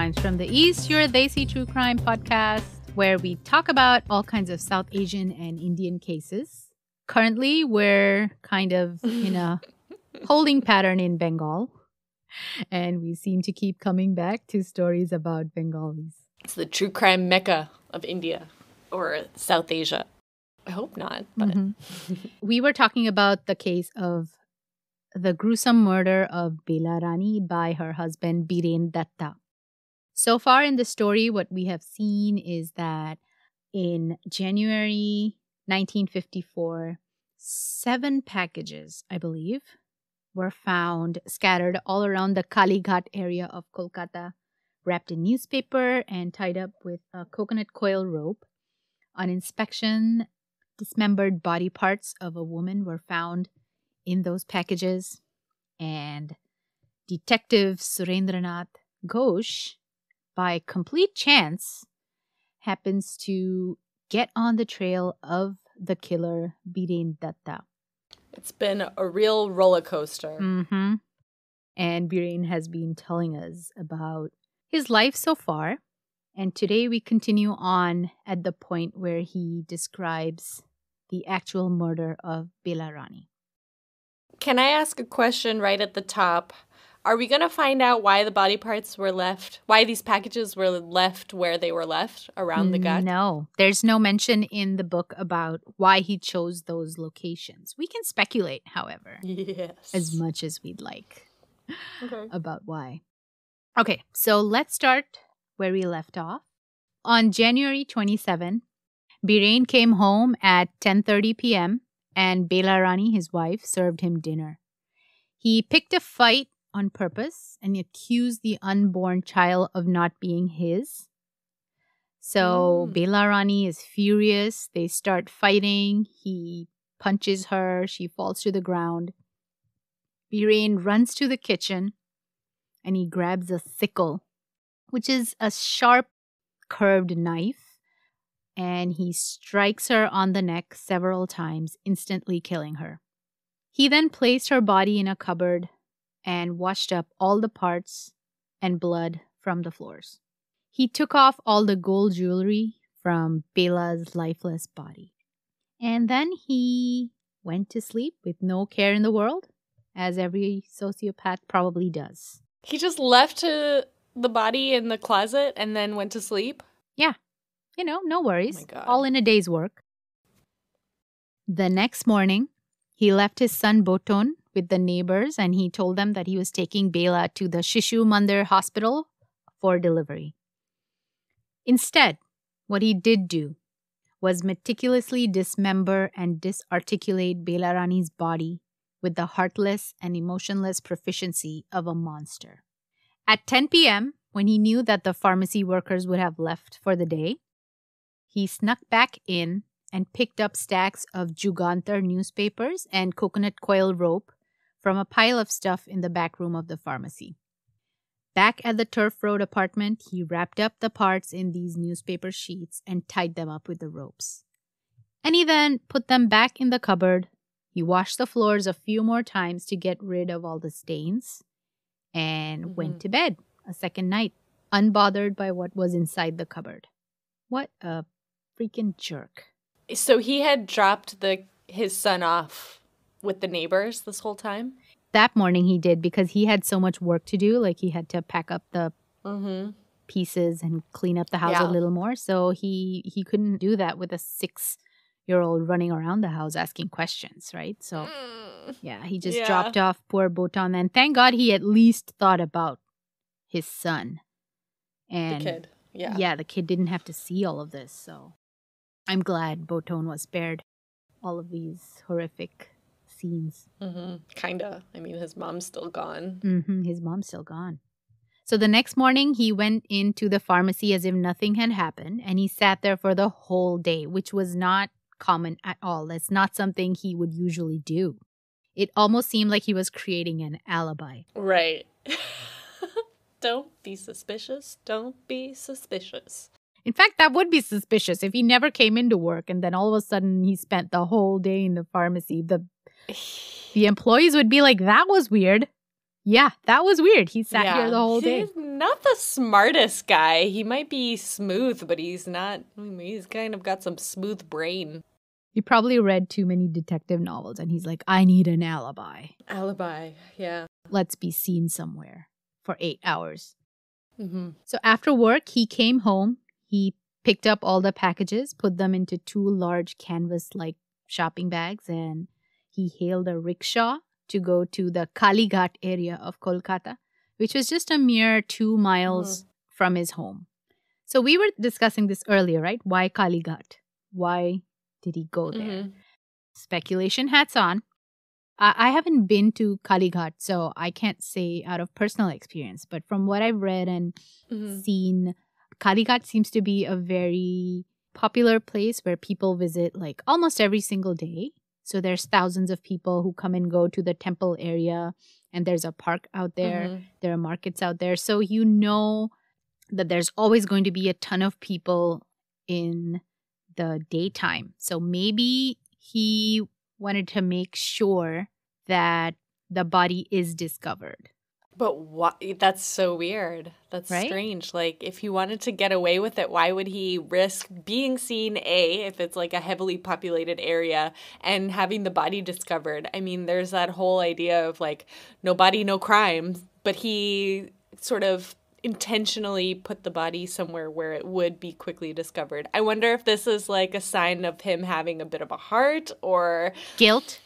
Crimes from the East, your Desi True Crime podcast, where we talk about all kinds of South Asian and Indian cases. Currently, we're kind of in a holding pattern in Bengal, and we seem to keep coming back to stories about Bengalis. It's the true crime mecca of India or South Asia. I hope not, but... We were talking about the case of the gruesome murder of Bela Rani by her husband Biren Dutta. So far in the story, what we have seen is that in January 1954, 7 packages, I believe, were found scattered all around the Kalighat area of Kolkata, wrapped in newspaper and tied up with a coconut coil rope. On inspection, dismembered body parts of a woman were found in those packages, and Detective Surendranath Ghosh, by complete chance, happens to get on the trail of the killer Biren Dutta. It's been a real roller coaster. And Biren has been telling us about his life so far, and today we continue on at the point where he describes the actual murder of Bela Rani. Can I ask a question right at the top? Are we going to find out why the body parts were left, why these packages were left where they were left, around the gut? No, there's no mention in the book about why he chose those locations. We can speculate, however, as much as we'd like about why. Okay, so let's start where we left off. On January 27, Biren came home at 10:30 p.m. and Bela Rani, his wife, served him dinner. He picked a fight on purpose and accused the unborn child of not being his. So Bela Rani is furious. They start fighting. He punches her. She falls to the ground. Biren runs to the kitchen and he grabs a sickle, which is a sharp, curved knife, and he strikes her on the neck several times, instantly killing her. He then placed her body in a cupboard and washed up all the parts and blood from the floors. He took off all the gold jewelry from Bela's lifeless body. And then he went to sleep with no care in the world, as every sociopath probably does. He just left the body in the closet and then went to sleep? Yeah. No worries. Oh my God. All in a day's work. The next morning, he left his son Boton with the neighbors and he told them that he was taking Bela to the Shishu Mandir hospital for delivery. Instead, what he did do was meticulously dismember and disarticulate Bela Rani's body with the heartless and emotionless proficiency of a monster. At 10 p.m., when he knew that the pharmacy workers would have left for the day, he snuck back in and picked up stacks of Jugantar newspapers and coconut coil rope from a pile of stuff in the back room of the pharmacy. Back at the Turf Road apartment, he wrapped up the parts in these newspaper sheets and tied them up with the ropes. And he then put them back in the cupboard. He washed the floors a few more times to get rid of all the stains and went to bed a second night, unbothered by what was inside the cupboard. What a freaking jerk. So he had dropped his son off with the neighbors this whole time? That morning he did, because he had so much work to do. Like, he had to pack up the pieces and clean up the house a little more. So he couldn't do that with a 6-year-old running around the house asking questions, right? So, he just dropped off poor Botan. And thank God he at least thought about his son. And the kid. Yeah, the kid didn't have to see all of this. So I'm glad Botan was spared all of these horrific scenes. Kinda. I mean, his mom's still gone. His mom's still gone. So the next morning, he went into the pharmacy as if nothing had happened, and he sat there for the whole day, which was not common at all. That's not something he would usually do. It almost seemed like he was creating an alibi. Right. Don't be suspicious. Don't be suspicious. In fact, that would be suspicious if he never came into work and then all of a sudden he spent the whole day in the pharmacy. The employees would be like, that was weird. Yeah, that was weird. He sat here the whole day. He's not the smartest guy. He might be smooth, but he's not. He's kind of got some smooth brain. He probably read too many detective novels and he's like, I need an alibi. Alibi, yeah. Let's be seen somewhere for 8 hours. Mm-hmm. So after work, he came home. He picked up all the packages, put them into 2 large canvas-like shopping bags, and he hailed a rickshaw to go to the Kalighat area of Kolkata, which was just a mere 2 miles from his home. So we were discussing this earlier, right? Why Kalighat? Why did he go there? Mm-hmm. Speculation hats on. I haven't been to Kalighat, so I can't say out of personal experience. But from what I've read and seen, Kalighat seems to be a very popular place where people visit like almost every single day. So there's thousands of people who come and go to the temple area, and there's a park out there. Mm-hmm. There are markets out there. So you know that there's always going to be a ton of people in the daytime. So maybe he wanted to make sure that the body is discovered. But what? That's so weird. That's right? Strange. Like, if he wanted to get away with it, why would he risk being seen, if it's like a heavily populated area, and having the body discovered? I mean, there's that whole idea of like, no body, no crime. But he sort of intentionally put the body somewhere where it would be quickly discovered. I wonder if this is like a sign of him having a bit of a heart or... Guilt?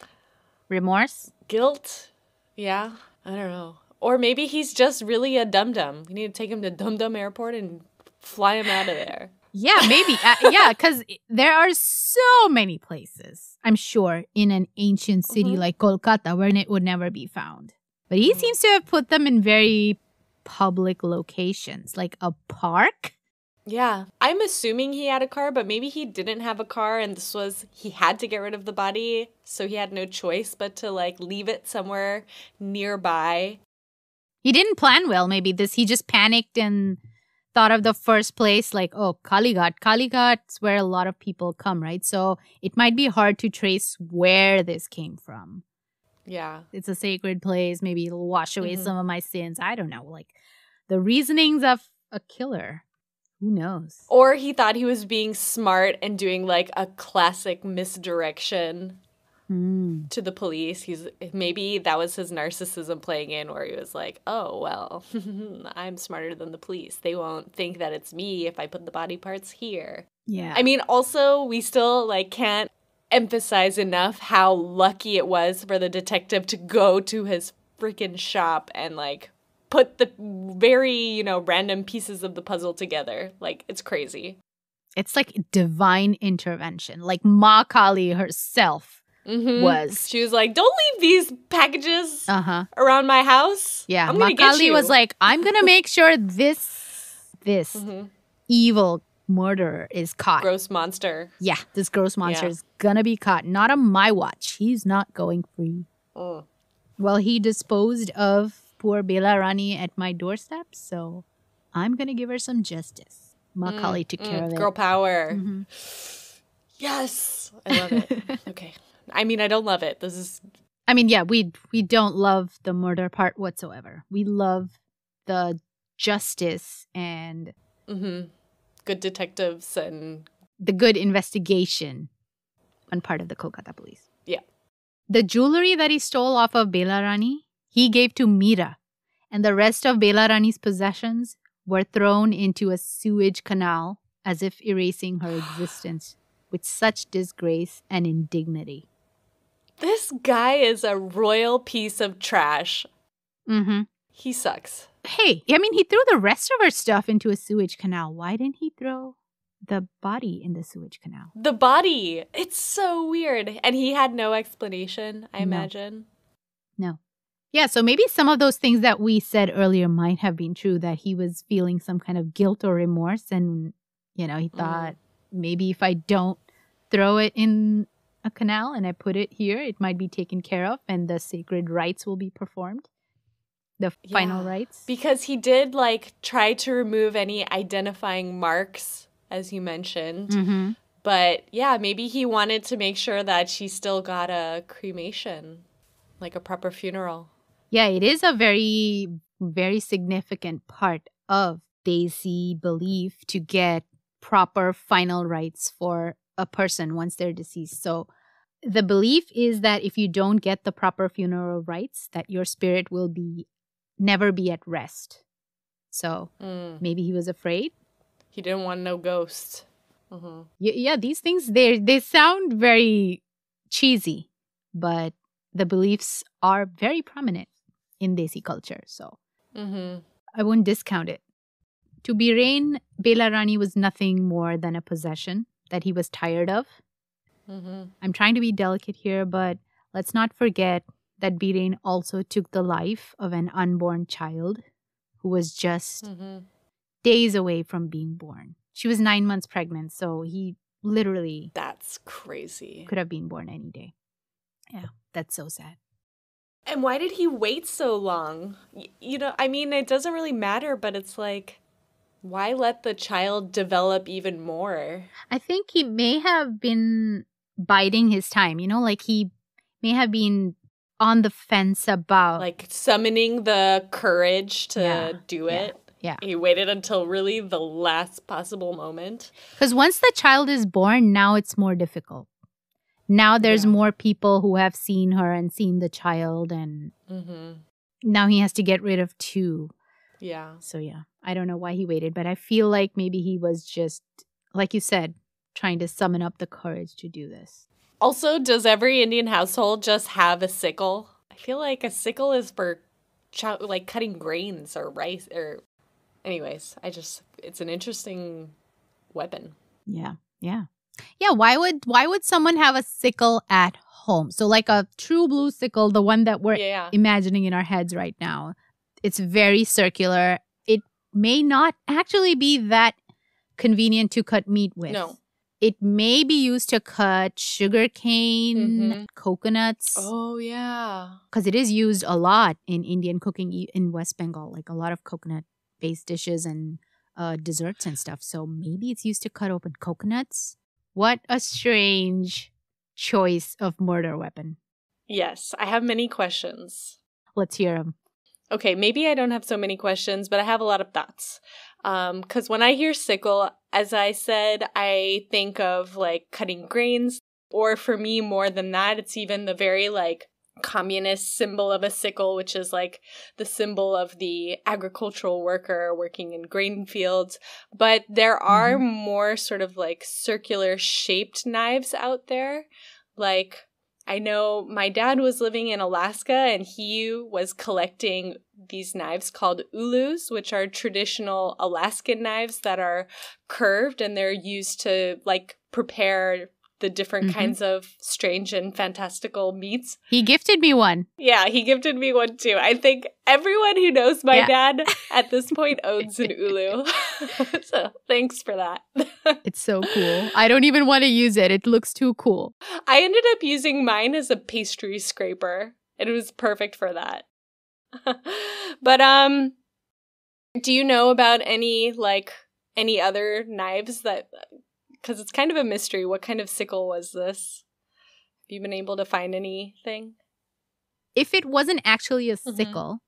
Remorse? Guilt? Yeah. I don't know. Or maybe he's just really a dum-dum. We need to take him to Dum Dum Airport and fly him out of there. Yeah, maybe. Yeah, because there are so many places, I'm sure, in an ancient city like Kolkata where it would never be found. But he seems to have put them in very public locations, like a park. Yeah. I'm assuming he had a car, but maybe he didn't have a car and he had to get rid of the body, so he had no choice but to like leave it somewhere nearby. He didn't plan well, maybe he just panicked and thought of the first place like, oh, Kalighat. Kalighat's where a lot of people come, right? So it might be hard to trace where this came from. Yeah. It's a sacred place. Maybe it'll wash away some of my sins. I don't know. Like the reasonings of a killer. Who knows? Or he thought he was being smart and doing like a classic misdirection to the police. Maybe that was his narcissism playing in, where he was like, oh, well, I'm smarter than the police. They won't think that it's me if I put the body parts here. Yeah. I mean, also, we still like can't emphasize enough how lucky it was for the detective to go to his freaking shop and like put the very, random pieces of the puzzle together. Like, it's crazy. It's like divine intervention. Like Ma Kali herself was. She was like, don't leave these packages around my house. Yeah, Ma Kali was like, I'm going to make sure this evil murderer is caught. Gross monster. Yeah, this gross monster is going to be caught. Not on my watch. He's not going free. Oh. Well, he disposed of poor Bela Rani at my doorstep, so I'm going to give her some justice. Ma Kali took care of it. Girl power. Mm-hmm. Yes. I love it. Okay. I mean, I don't love it. We don't love the murder part whatsoever. We love the justice and good detectives and the good investigation on part of the Kolkata police. Yeah. The jewelry that he stole off of Bela Rani, he gave to Meera, and the rest of Bela Rani's possessions were thrown into a sewage canal as if erasing her existence with such disgrace and indignity. This guy is a royal piece of trash. Mm-hmm. He sucks. Hey, I mean, he threw the rest of her stuff into a sewage canal. Why didn't he throw the body in the sewage canal? The body! It's so weird. And he had no explanation, I imagine. No. Yeah, so maybe some of those things that we said earlier might have been true, that he was feeling some kind of guilt or remorse. And, he thought, maybe if I don't throw it in a canal and I put it here, it might be taken care of and the sacred rites will be performed. The final rites. Because he did try to remove any identifying marks, as you mentioned. Mm-hmm. But maybe he wanted to make sure that she still got a cremation, like a proper funeral. Yeah, it is a very, very significant part of Desi belief to get proper final rites for a person once they're deceased. So the belief is that if you don't get the proper funeral rites, that your spirit will never be at rest. So maybe he was afraid. He didn't want no ghosts. Yeah, these things, they sound very cheesy, but the beliefs are very prominent in Desi culture. So I wouldn't discount it. To Biren, Bela Rani was nothing more than a possession that he was tired of. I'm trying to be delicate here, but let's not forget that Biren also took the life of an unborn child who was just days away from being born. She was 9 months pregnant, so he literally... That's crazy. Could have been born any day. Yeah, that's so sad. And why did he wait so long? I mean, it doesn't really matter, but it's like, why let the child develop even more? I think he may have been biding his time, like he may have been on the fence about... Like summoning the courage to do it. Yeah. He waited until really the last possible moment. Because once the child is born, now it's more difficult. Now there's more people who have seen her and seen the child, and now he has to get rid of 2. Yeah. So yeah, I don't know why he waited, but I feel like maybe he was just, like you said, trying to summon up the courage to do this. Also, does every Indian household just have a sickle? I feel like a sickle is for like cutting grains or rice or... Anyways, it's an interesting weapon. Yeah. Why would someone have a sickle at home? So like a true blue sickle, the one that we're imagining in our heads right now. It's very circular. It may not actually be that convenient to cut meat with. No. It may be used to cut sugarcane, coconuts. Oh, yeah. Because it is used a lot in Indian cooking in West Bengal, like a lot of coconut-based dishes and desserts and stuff. So maybe it's used to cut open coconuts. What a strange choice of murder weapon. Yes, I have many questions. Let's hear them. Okay, maybe I don't have so many questions, but I have a lot of thoughts. Because when I hear sickle, as I said, I think of like cutting grains. Or for me, more than that, it's even the very like communist symbol of a sickle, which is like the symbol of the agricultural worker working in grain fields. But there are more sort of like circular shaped knives out there. Like, I know my dad was living in Alaska and he was collecting these knives called ulus, which are traditional Alaskan knives that are curved, and they're used to like prepare the different kinds of strange and fantastical meats. He gifted me one. Yeah, he gifted me one too. I think everyone who knows my dad at this point owns an ulu. So thanks for that. It's so cool. I don't even want to use it. It looks too cool. I ended up using mine as a pastry scraper. And it was perfect for that. But do you know about any other knives that... Because it's kind of a mystery. What kind of sickle was this? Have you been able to find anything? If it wasn't actually a sickle,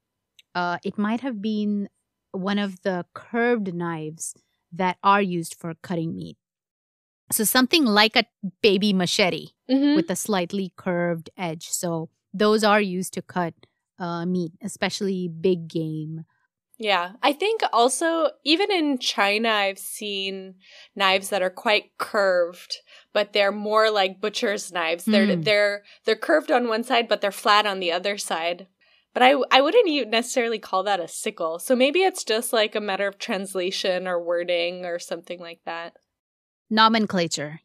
it might have been one of the curved knives that are used for cutting meat. So something like a baby machete with a slightly curved edge. So those are used to cut meat, especially big game. Yeah, I think also even in China, I've seen knives that are quite curved, but they're more like butcher's knives. They're curved on one side, but they're flat on the other side. But I wouldn't necessarily call that a sickle. So maybe it's just like a matter of translation or wording or something like that. Nomenclature.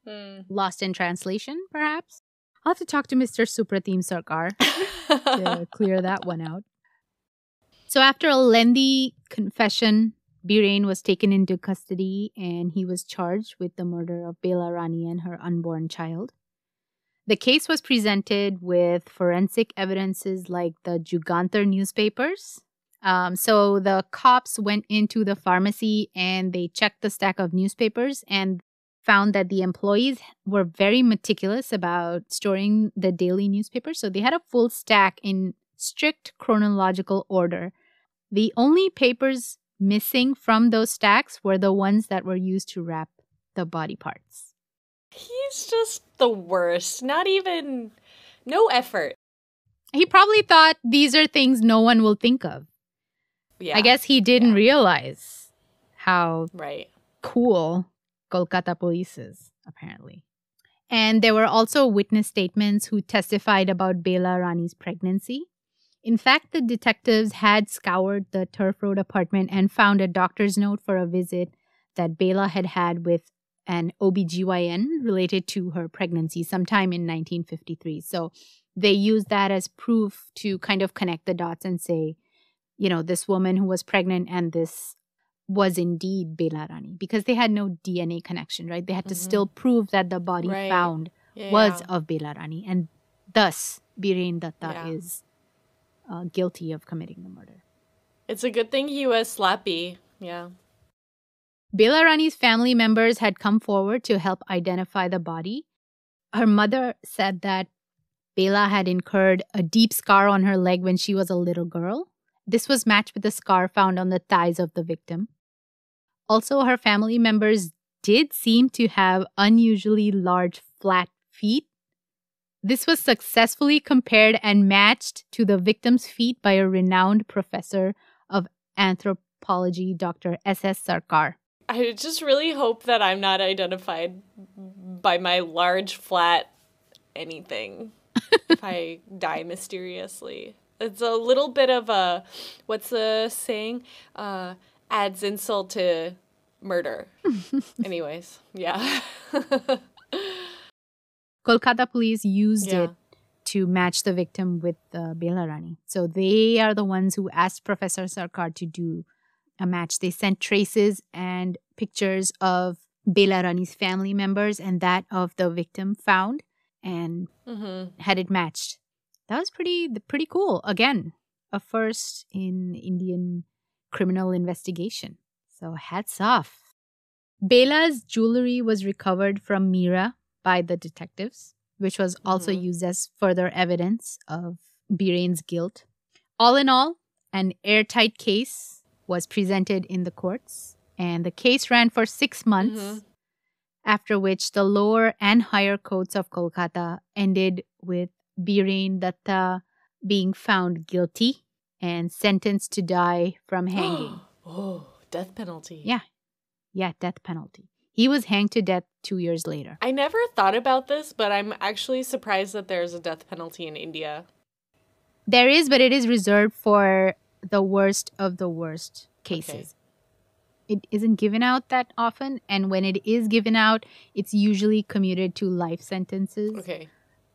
Lost in translation, perhaps? I'll have to talk to Mr. Supratim Sarkar to clear that one out. So after a lengthy confession, Biren was taken into custody and he was charged with the murder of Bela Rani and her unborn child. The case was presented with forensic evidences like the Jugantar newspapers. So the cops went into the pharmacy and they checked the stack of newspapers and found that the employees were very meticulous about storing the daily newspapers. So they had a full stack in strict chronological order. The only papers missing from those stacks were the ones that were used to wrap the body parts. He's just the worst. No effort. He probably thought these are things no one will think of. Yeah. I guess he didn't realize how cool Kolkata police is, apparently. And there were also witness statements who testified about Bela Rani's pregnancy. In fact, the detectives had scoured the Turf Road apartment and found a doctor's note for a visit that Bela had had with an OBGYN related to her pregnancy sometime in 1953. So they used that as proof to kind of connect the dots and say, you know, this woman who was pregnant and this was indeed Bela Rani, because they had no DNA connection, right? They had to still prove that the body found was of Bela Rani, and thus Biren Dutta is guilty of committing the murder. It's a good thing he was slappy. Yeah. Bela Rani's family members had come forward to help identify the body. Her mother said that Bela had incurred a deep scar on her leg when she was a little girl. This was matched with the scar found on the thighs of the victim. Also, her family members did seem to have unusually large, flat feet. This was successfully compared and matched to the victim's feet by a renowned professor of anthropology, Dr. S.S. Sarkar. I just really hope that I'm not identified by my large, flat anything if I die mysteriously. It's a little bit of a, what's the saying? Adds insult to murder. Anyways, yeah. Kolkata police used it to match the victim with Bela Rani. So they are the ones who asked Professor Sarkar to do a match. They sent traces and pictures of Bela Rani's family members and that of the victim found and had it matched. That was pretty cool. Again, a first in Indian criminal investigation. So hats off. Bela's jewelry was recovered from Mira by the detectives, which was also used as further evidence of Biren's guilt. All in all, an airtight case was presented in the courts, and the case ran for 6 months, after which the lower and higher courts of Kolkata ended with Biren Dutta being found guilty and sentenced to die from hanging. Oh, death penalty. Yeah, death penalty. He was hanged to death 2 years later. I never thought about this, but I'm actually surprised that there's a death penalty in India. There is, but it is reserved for the worst of the worst cases. Okay. It isn't given out that often, and when it is given out, it's usually commuted to life sentences. Okay.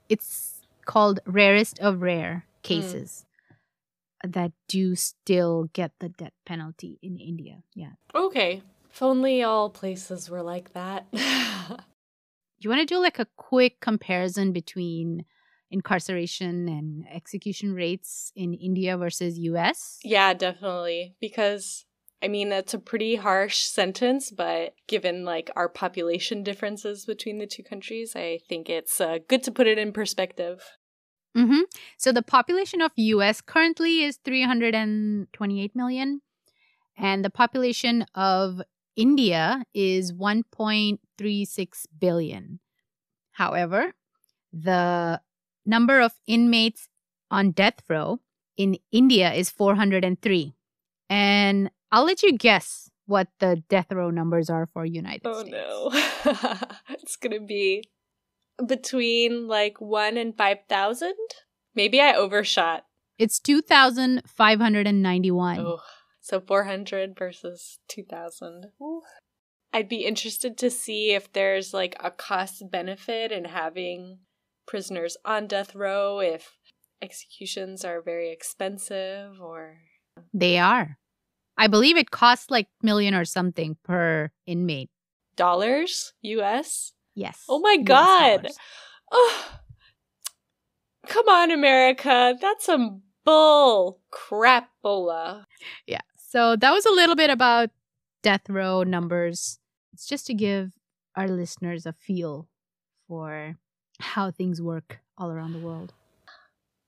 It's called rarest of rare cases that do still get the death penalty in India. Yeah. Okay. If only all places were like that. You want to do like a quick comparison between incarceration and execution rates in India versus US? Yeah, definitely. Because, I mean, that's a pretty harsh sentence, but given like our population differences between the two countries, I think it's good to put it in perspective. So the population of US currently is 328 million, and the population of India is 1.36 billion. However, the number of inmates on death row in India is 403. And I'll let you guess what the death row numbers are for United States. Oh, no. It's going to be between like 1 and 5,000? Maybe I overshot. It's 2,591. Oh, so 400 versus 2,000. Ooh. I'd be interested to see if there's like a cost benefit in having prisoners on death row, if executions are very expensive or... They are. I believe it costs like $1 million or something per inmate. Dollars? US? Yes. Oh my God. Oh. Come on, America. That's some bull crapola. Yeah. So that was a little bit about death row numbers. It's just to give our listeners a feel for how things work all around the world.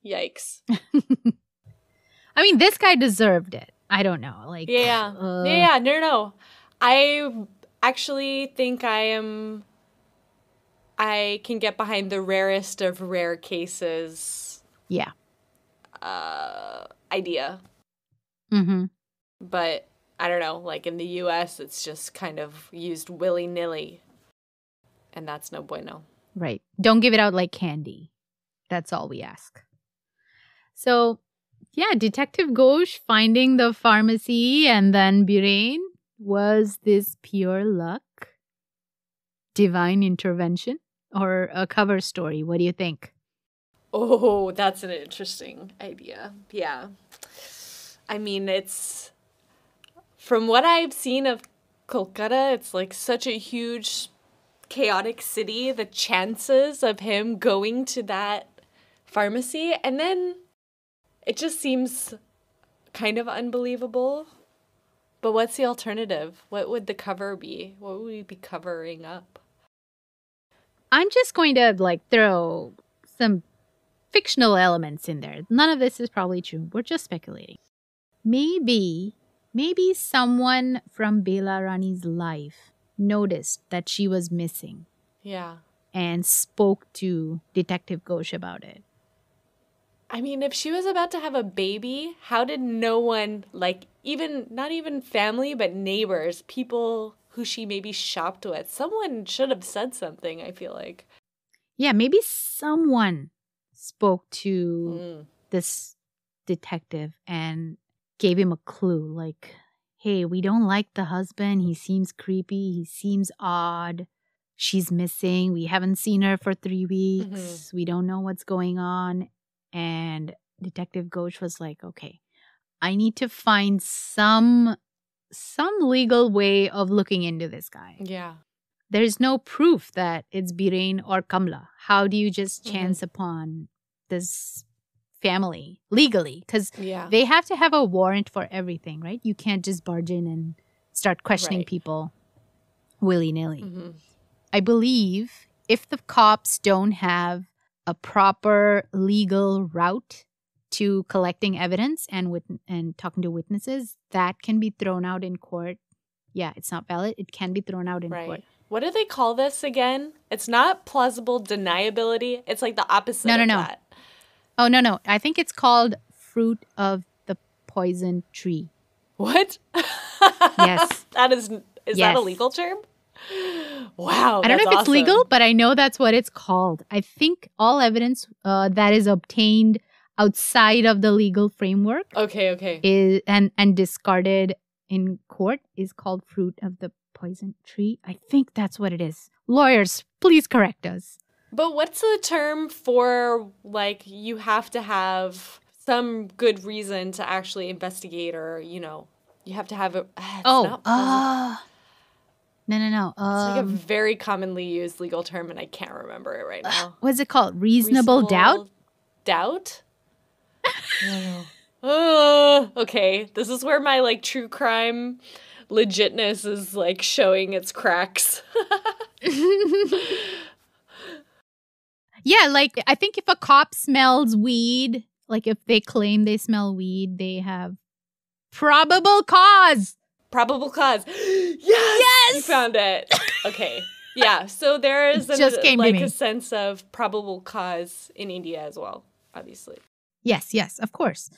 Yikes. I mean, this guy deserved it. I don't know. Like, no. I actually think I can get behind the rarest of rare cases. Yeah. Idea. Mm-hmm. But I don't know. Like in the U.S., it's just kind of used willy-nilly. And that's no bueno. Right. Don't give it out like candy. That's all we ask. So, yeah, Detective Ghosh finding the pharmacy and then Biren, was this pure luck? Divine intervention? Or a cover story? What do you think? Oh, that's an interesting idea. Yeah. I mean, it's... From what I've seen of Kolkata, it's like such a huge, chaotic city. The chances of him going to that pharmacy, and then it just seems kind of unbelievable. But what's the alternative? What would the cover be? What would we be covering up? I'm just going to throw some fictional elements in there. None of this is probably true. We're just speculating. Maybe someone from Bela Rani's life noticed that she was missing. Yeah. And spoke to Detective Ghosh about it. I mean, if she was about to have a baby, how did no one, not even family, but neighbors, people who she maybe shopped with, someone should have said something, I feel like. Yeah, maybe someone spoke to this detective and gave him a clue, like, hey, we don't like the husband. He seems creepy. He seems odd. She's missing. We haven't seen her for 3 weeks. Mm-hmm. We don't know what's going on. And Detective Ghosh was like, okay, I need to find some legal way of looking into this guy. Yeah. There's no proof that it's Biren or Kamla. How do you just chance upon this family legally? Because they have to have a warrant for everything, right? You can't just barge in and start questioning people willy-nilly. Mm-hmm. I believe if the cops don't have a proper legal route to collecting evidence and talking to witnesses, that can be thrown out in court. Yeah, it's not valid. It can be thrown out in court. What do they call this again? It's not plausible deniability. It's like the opposite of that. Oh, no. I think it's called fruit of the poison tree. What? Yes. Is that a legal term? Wow. I don't know if it's legal, but I know that's what it's called. I think all evidence that is obtained outside of the legal framework is and discarded in court is called fruit of the poison tree. I think that's what it is. Lawyers, please correct us. But what's the term for, you have to have some good reason to actually investigate, or, you have to have a... No. It's like a very commonly used legal term, and I can't remember it right now. What's it called? Reasonable doubt? Doubt? I don't know. Okay. This is where my, true crime legitness is, showing its cracks. Yeah, I think if a cop smells weed, if they claim they smell weed, they have probable cause. Probable cause. Yes! You found it. Okay. Yeah, so there is a sense of probable cause in India as well, obviously. Yes, of course.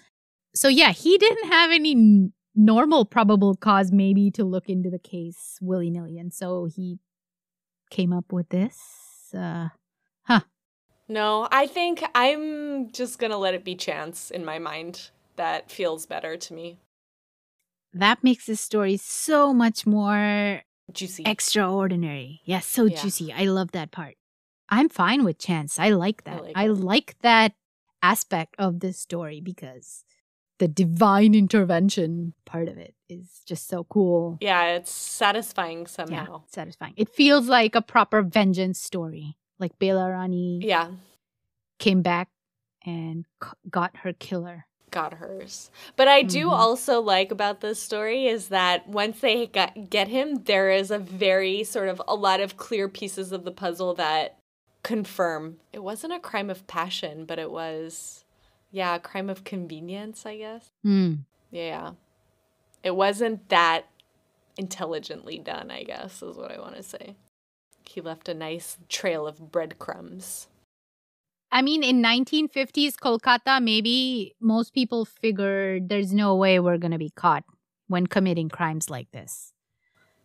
So yeah, he didn't have any normal probable cause maybe to look into the case willy-nilly, and so he came up with this. No, I think I'm just going to let it be chance in my mind. That feels better to me. That makes this story so much more juicy. Extraordinary. Yes, so juicy. I love that part. I'm fine with chance. I like that. I like that aspect of this story because the divine intervention part of it is just so cool. Yeah, it's satisfying somehow. Yeah, satisfying. It feels like a proper vengeance story. Like Bela Rani came back and got her killer. Got hers. But I do also like about this story is that once they get him, there is a very a lot of clear pieces of the puzzle that confirm it wasn't a crime of passion, but it was, yeah, crime of convenience, I guess. Mm. Yeah. It wasn't that intelligently done, I guess, is what I want to say. He left a nice trail of breadcrumbs. I mean, in 1950s Kolkata, maybe most people figured there's no way we're going to be caught when committing crimes like this.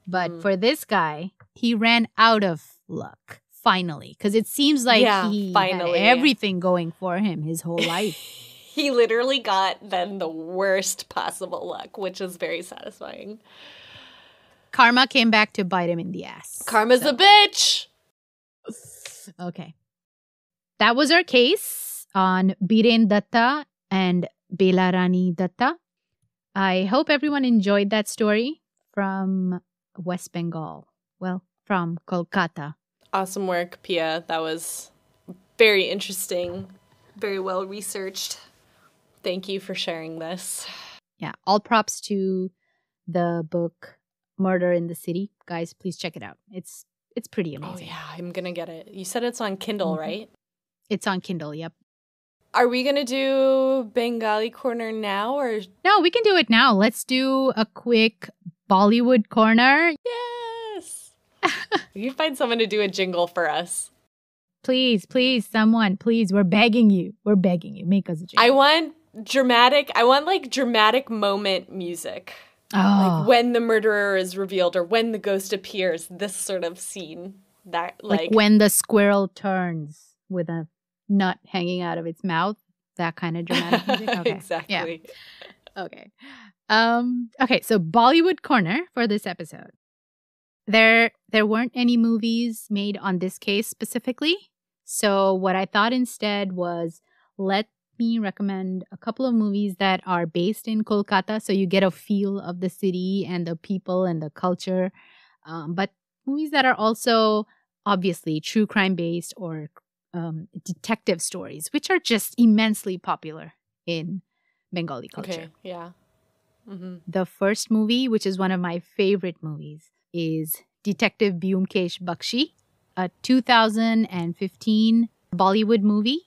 But for this guy, he ran out of luck, finally. Because it seems like he had everything going for him his whole life. He literally got then the worst possible luck, which is very satisfying. Karma came back to bite him in the ass. Karma's a bitch! Okay. That was our case on Biren Dutta and Belarani Dutta. I hope everyone enjoyed that story from West Bengal. Well, from Kolkata. Awesome work, Pia. That was very interesting, very well researched. Thank you for sharing this. Yeah, all props to the book Murder in the City. Guys, please check it out. It's pretty amazing. Oh yeah, I'm going to get it. You said it's on Kindle, right? It's on Kindle, yep. Are we going to do Bengali Corner now or? No, we can do it now. Let's do a quick Bollywood Corner. Yes! You find someone to do a jingle for us. Please, someone, please. We're begging you. Make us a jingle. I want dramatic moment music. Oh. Like when the murderer is revealed or when the ghost appears, this sort of scene. That like when the squirrel turns with a nut hanging out of its mouth, that kind of dramatic music. Okay. Exactly. Yeah. Okay. Okay, so Bollywood Corner for this episode. There weren't any movies made on this case specifically. So what I thought instead was let me recommend a couple of movies that are based in Kolkata so you get a feel of the city and the people and the culture. But movies that are also obviously true crime based or detective stories, which are just immensely popular in Bengali culture. Okay, yeah. Mm-hmm. The first movie, which is one of my favorite movies, is Detective Bhumkesh Bakshi, a 2015 Bollywood movie.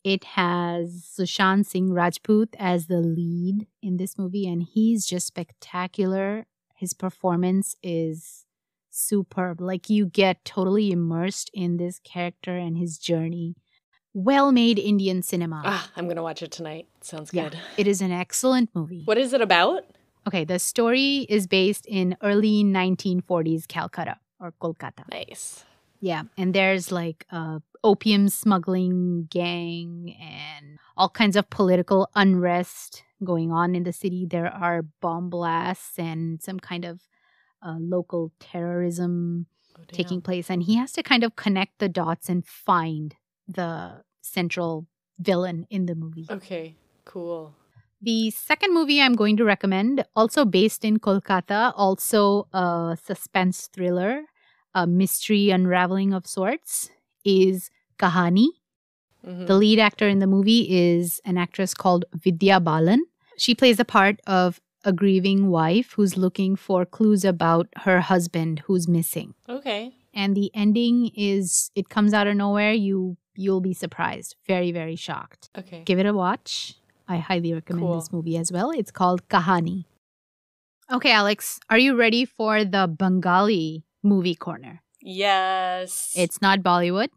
It has Sushant Singh Rajput as the lead in this movie, and he's just spectacular. His performance is superb. Like, you get totally immersed in this character and his journey. Well-made Indian cinema. I'm going to watch it tonight. Sounds good. It is an excellent movie. What is it about? Okay, the story is based in early 1940s Calcutta or Kolkata. Nice. Yeah, and there's like a opium smuggling gang and all kinds of political unrest going on in the city. There are bomb blasts and some kind of local terrorism taking place. And he has to kind of connect the dots and find the central villain in the movie. Okay, cool. The second movie I'm going to recommend, also based in Kolkata, also a suspense thriller, a mystery unraveling of sorts, is Kahani. Mm-hmm. The lead actor in the movie is an actress called Vidya Balan. She plays the part of a grieving wife who's looking for clues about her husband who's missing. Okay. And the ending is, it comes out of nowhere. You'll be surprised. Very, very shocked. Okay. Give it a watch. I highly recommend this movie as well. It's called Kahani. Okay, Alex, are you ready for the Bengali movie corner? Yes. It's not Bollywood,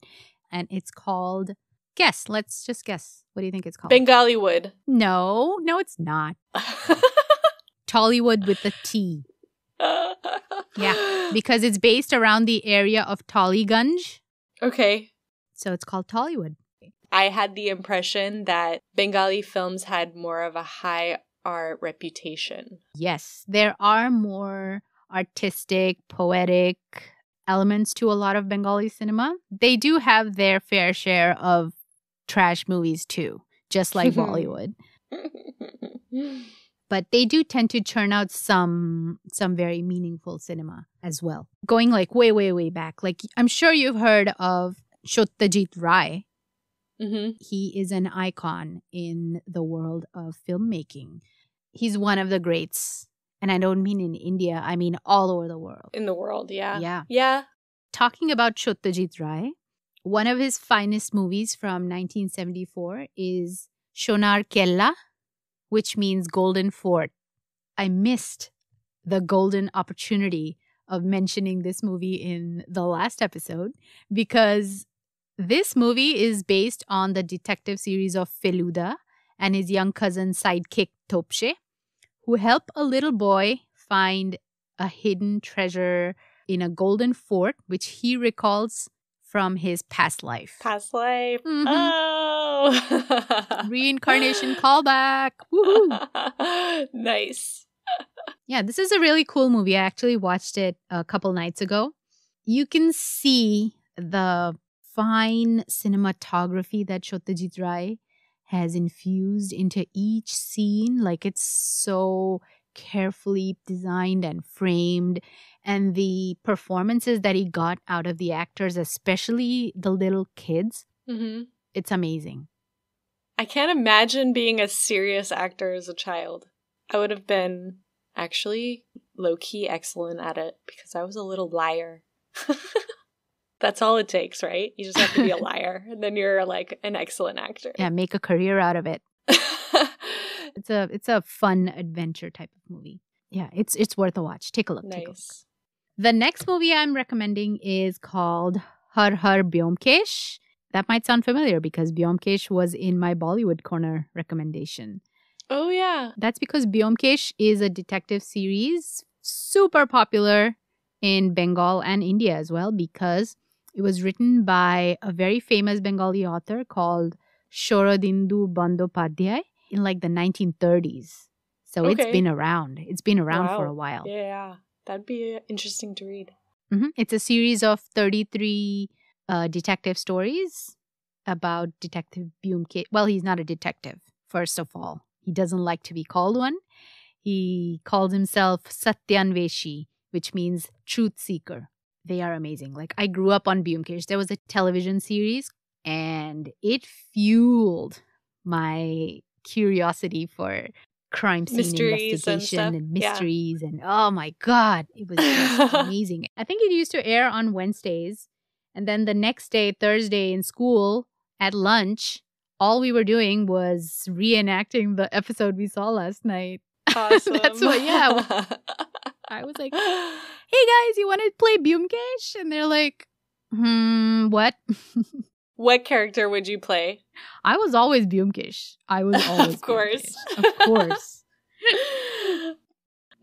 and it's called... Guess. Let's just guess. What do you think it's called? Bengaliwood. No, it's not. Tollywood with a T. Yeah, because it's based around the area of Tollygunj. Okay. So it's called Tollywood. I had the impression that Bengali films had more of a high art reputation. Yes, there are more artistic, poetic elements to a lot of Bengali cinema. They do have their fair share of trash movies too, just like Bollywood. But they do tend to churn out some very meaningful cinema as well. Going like way, way, way back. Like, I'm sure you've heard of Satyajit Ray. Mm-hmm. He is an icon in the world of filmmaking. He's one of the greats. And I don't mean in India, I mean all over the world. In the world, yeah. Yeah. Talking about Satyajit Ray, one of his finest movies from 1974 is Shonar Kella, which means Golden Fort. I missed the golden opportunity of mentioning this movie in the last episode because this movie is based on the detective series of Feluda and his young cousin sidekick Topshe, who help a little boy find a hidden treasure in a golden fort, which he recalls from his past life. Past life. Mm-hmm. Oh. Reincarnation callback. Woohoo. Nice. Yeah, this is a really cool movie. I actually watched it a couple nights ago. You can see the fine cinematography that Satyajit Ray has infused into each scene. Like, it's so carefully designed and framed. And the performances that he got out of the actors, especially the little kids, it's amazing. I can't imagine being a serious actor as a child. I would have been actually low-key excellent at it because I was a little liar. That's all it takes, right? You just have to be a liar, and then you're like an excellent actor. Yeah, make a career out of it. It's a fun adventure type of movie. Yeah, it's worth a watch. Take a look. Nice. Take a look. The next movie I'm recommending is called Har Har Bhumkesh. That might sound familiar because Bhumkesh was in my Bollywood Corner recommendation. Oh, yeah. That's because Bhumkesh is a detective series, super popular in Bengal and India as well, because it was written by a very famous Bengali author called Shorodindu Bandyopadhyay in like the 1930s. So It's been around. It's been around for a while. Yeah, that'd be interesting to read. It's a series of 33 detective stories about Detective Bhumkesh. Well, he's not a detective, first of all. He doesn't like to be called one. He calls himself Satyanveshi, which means truth seeker. They are amazing. Like, I grew up on Bhumkesh. There was a television series, and it fueled my curiosity for crime scene investigation and mysteries. Yeah. And oh my God, it was just amazing. I think it used to air on Wednesdays. And then the next day, Thursday, in school at lunch, all we were doing was reenacting the episode we saw last night. Awesome. That's what, yeah. I was like, hey guys, you want to play Bhumkesh? And they're like, what? What character would you play? I was always Bhumkesh. Of course. Bhumkesh. Of course.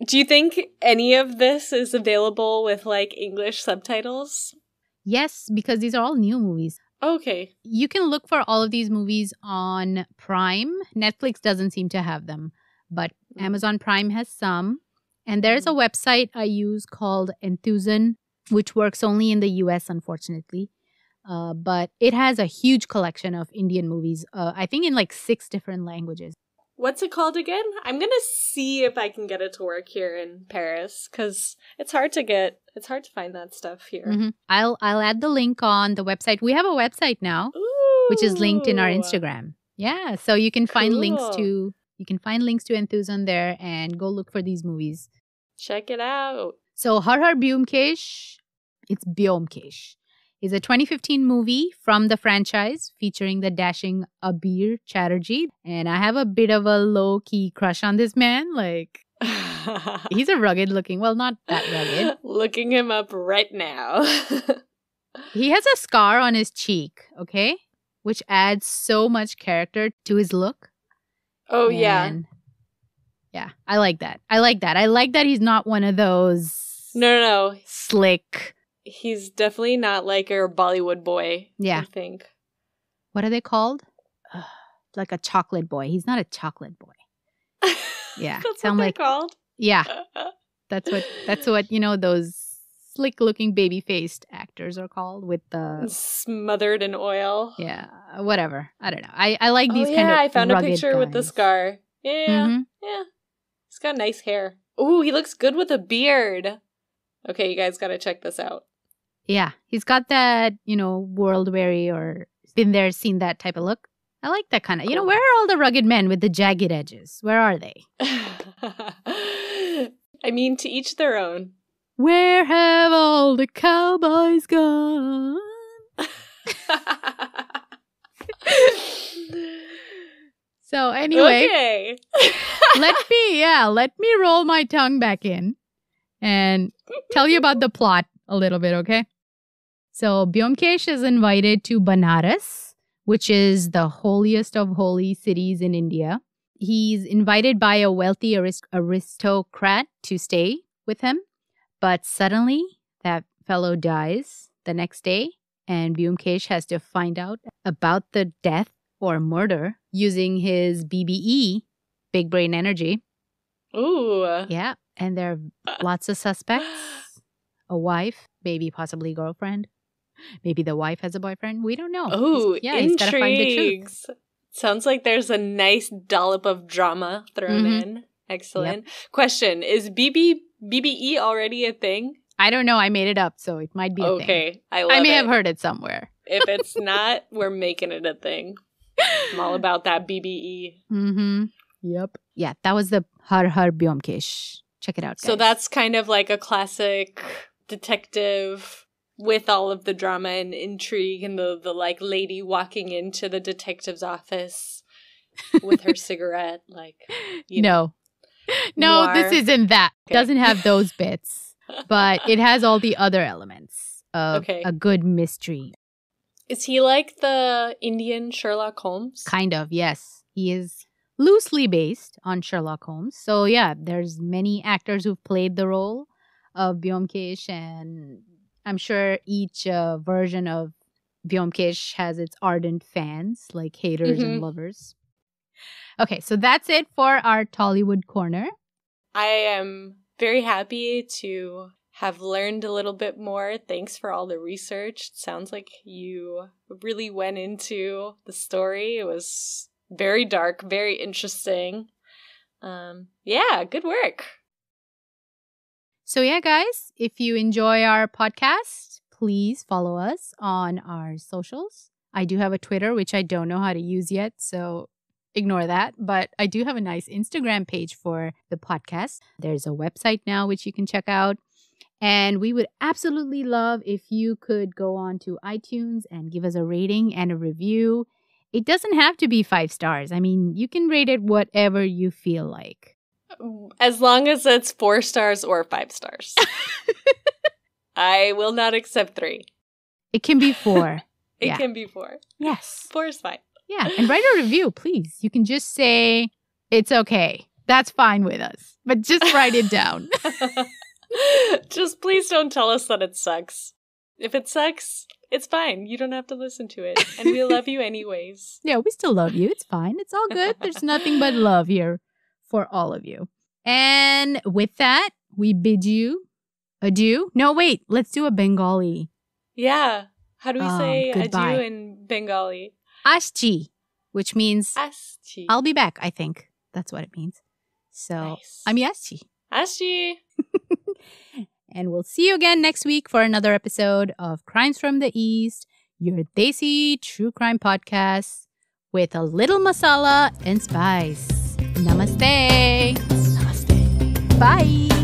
Do you think any of this is available with like English subtitles? Yes, because these are all new movies. Okay. You can look for all of these movies on Prime. Netflix doesn't seem to have them, but Amazon Prime has some. And there's a website I use called Enthusian, which works only in the US, unfortunately. But it has a huge collection of Indian movies, I think in like 6 different languages. What's it called again? I'm going to see if I can get it to work here in Paris, because it's hard to find that stuff here. I'll add the link on the website. We have a website now, which is linked in our Instagram. Yeah, so you can find links to Enthusian there and go look for these movies. Check it out. So Har Har Bhumkesh, it's Bhumkesh, is a 2015 movie from the franchise featuring the dashing Abir Chatterjee. And I have a bit of a low-key crush on this man. Like, he's a rugged looking, well, not that rugged. Looking him up right now. He has a scar on his cheek, okay? Which adds so much character to his look. Oh, yeah. Yeah, I like that. I like that he's not one of those... No. Slick... He's definitely not like a Bollywood boy, I think. What are they called? Like a chocolate boy. He's not a chocolate boy. Yeah. That's what they're called? Yeah. That's what, those slick-looking baby-faced actors are called with the... Smothered in oil. Yeah. Whatever. I don't know. I like these kind of I found a picture guys. with the scar. Yeah. Yeah. He's got nice hair. Ooh, he looks good with a beard. Okay, you guys gotta check this out. Yeah, he's got that, world-weary or been there, seen that type of look. I like that kind of, where are all the rugged men with the jagged edges? Where are they? I mean, to each their own. Where have all the cowboys gone? So anyway, okay. let me roll my tongue back in and tell you about the plot a little bit, okay? So Bhumkesh is invited to Banaras, which is the holiest of holy cities in India. He's invited by a wealthy aristocrat to stay with him, but suddenly that fellow dies the next day, and Bhumkesh has to find out about the death or murder using his BBE, big brain energy. Ooh. Yeah, and there are lots of suspects. A wife, maybe possibly girlfriend. Maybe the wife has a boyfriend. We don't know. Oh, he's got to find the truth. Sounds like there's a nice dollop of drama thrown in. Excellent. Yep. Question, is BBE already a thing? I don't know. I made it up, so it might be a thing. Okay, I may have heard it somewhere. If it's not, we're making it a thing. I'm all about that BBE. Mm-hmm. Yep. Yeah, that was the Har Har Bhumkesh. Check it out, guys. So that's kind of like a classic detective with all of the drama and intrigue and the like lady walking into the detective's office with her cigarette, like, you know. No, noir. This isn't that. Okay. It doesn't have those bits, but it has all the other elements of a good mystery. Is he like the Indian Sherlock Holmes? Kind of, yes. He is loosely based on Sherlock Holmes. So yeah, there's many actors who've played the role of Bhumkesh, and I'm sure each version of Bhumkesh has its ardent fans, like haters and lovers. Okay, so that's it for our Tollywood Corner. I am very happy to have learned a little bit more. Thanks for all the research. It sounds like you really went into the story. It was very dark, very interesting. Yeah, good work. So yeah, guys, if you enjoy our podcast, please follow us on our socials. I do have a Twitter, which I don't know how to use yet, so ignore that. But I do have a nice Instagram page for the podcast. There's a website now, which you can check out. And we would absolutely love if you could go on to iTunes and give us a rating and a review. It doesn't have to be 5 stars. I mean, you can rate it whatever you feel like. As long as it's 4 stars or 5 stars. I will not accept 3. It can be 4. It can be 4. Yes. 4 is fine. Yeah, and write a review, please. You can just say, it's okay. That's fine with us. But just write it down. Just please don't tell us that it sucks. If it sucks, it's fine. You don't have to listen to it. And we love you anyways. Yeah, we still love you. It's fine. It's all good. There's nothing but love here for all of you. And with that, we bid you adieu. No, wait. Let's do a Bengali. Yeah. How do we say goodbye. adieu in Bengali? Aschi, which means Aschi. I'll be back, I think. That's what it means. So, nice. I'm Aschi. Aschi. And we'll see you again next week for another episode of Crimes from the East, your Desi true crime podcast with a little masala and spice. Namaste. Namaste. Bye.